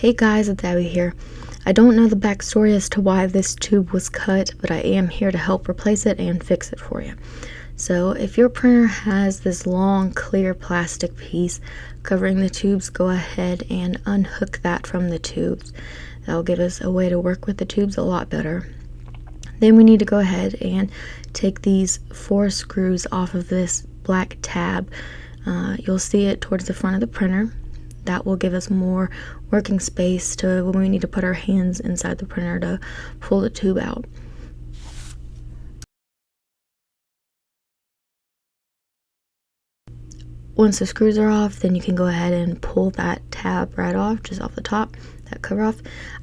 Hey guys, it's Abby here. I don't know the backstory as to why this tube was cut, but I am here to help replace it and fix it for you. So if your printer has this long clear plastic piece covering the tubes, go ahead and unhook that from the tubes. That'll give us a way to work with the tubes a lot better. Then we need to go ahead and take these 4 screws off of this black tab. You'll see it towards the front of the printer. That will give us more working space to when we need to put our hands inside the printer to pull the tube out. Once the screws are off, then you can go ahead and pull that tab right off, just off the top, that cover off.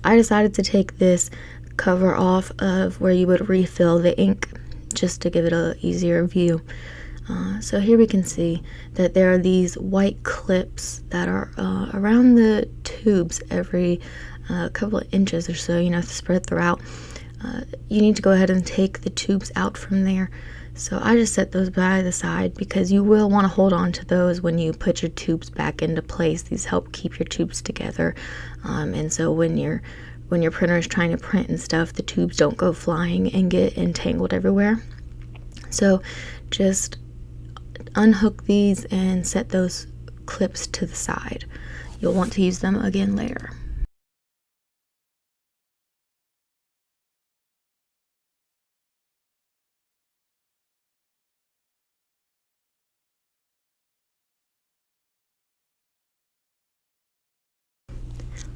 I decided to take this cover off of where you would refill the ink, just to give it an easier view. So here we can see that there are these white clips that are around the tubes every couple of inches or so, spread throughout. You need to go ahead and take the tubes out from there. So I just set those by the side because you will want to hold on to those when you put your tubes back into place. These help keep your tubes together. And so when your printer is trying to print and stuff, the tubes don't go flying and get entangled everywhere. So just unhook these and set those clips to the side. You'll want to use them again later.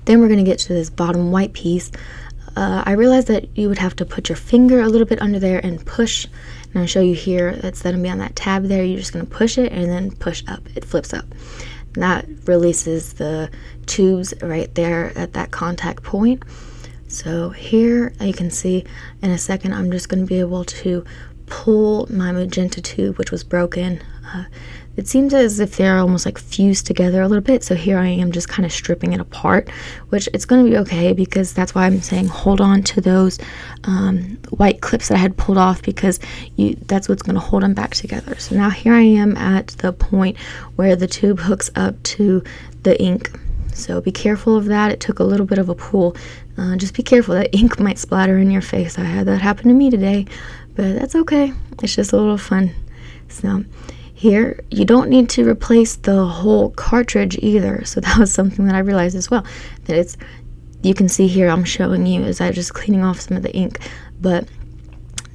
Then we're going to get to this bottom white piece. I realized that you would have to put your finger a little bit under there and push. And I'll show you here, instead of being on that tab there, you're just going to push it and then push up. It flips up. And that releases the tubes right there at that contact point. So here you can see in a second I'm just going to be able to pull my magenta tube, which was broken. It seems as if they're almost like fused together a little bit, so here I am just kind of stripping it apart, which it's going to be okay because that's why I'm saying hold on to those white clips that I had pulled off, because that's what's going to hold them back together. So now here I am at the point where the tube hooks up to the ink. So be careful of that. It took a little bit of a pull. Just be careful, that ink might splatter in your face. I had that happen to me today, but that's okay. It's just a little fun. So here, you don't need to replace the whole cartridge either. So that was something that I realized as well. That you can see here, I'm showing you as I'm just cleaning off some of the ink. But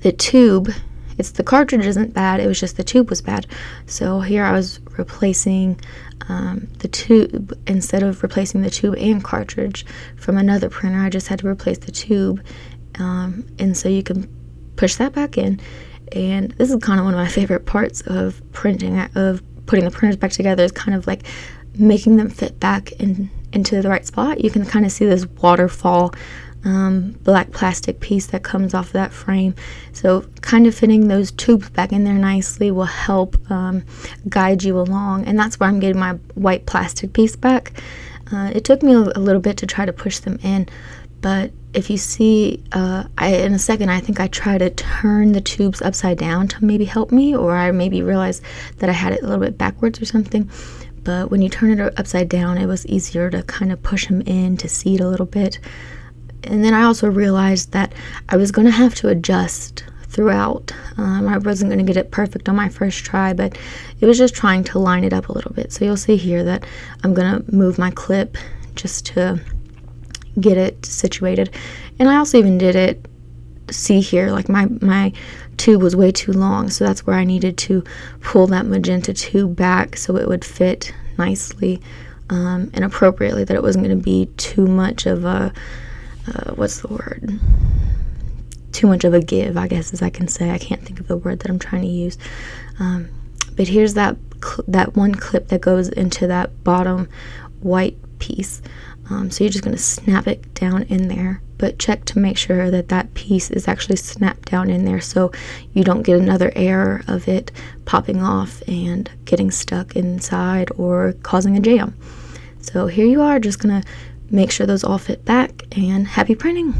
the tube, the cartridge isn't bad, it was just the tube was bad. So here I was replacing the tube. Instead of replacing the tube and cartridge from another printer, I just had to replace the tube. And so you can push that back in. And this is kind of one of my favorite parts of printing, of putting the printers back together, is kind of like making them fit back into the right spot. You can kind of see this waterfall black plastic piece that comes off of that frame. So kind of fitting those tubes back in there nicely will help guide you along. And that's where I'm getting my white plastic piece back. It took me a little bit to try to push them in, but if you see, in a second, I think I tried to turn the tubes upside down to maybe help me, or I maybe realized that I had it a little bit backwards or something. But when you turn it upside down, it was easier to kind of push them in to see it a little bit. And then I also realized that I was going to have to adjust throughout. I wasn't going to get it perfect on my first try, but it was just trying to line it up a little bit. So you'll see here that I'm going to move my clip just to get it situated. And I also even did it, see here, like my tube was way too long, so that's where I needed to pull that magenta tube back so it would fit nicely and appropriately, that it wasn't going to be too much of a too much of a give, I guess, as I can say. I can't think of the word that I'm trying to use. But here's that one clip that goes into that bottom white piece. So you're just going to snap it down in there, but check to make sure that that piece is actually snapped down in there so you don't get another error of it popping off and getting stuck inside or causing a jam. So here you are, just going to make sure those all fit back, and happy printing!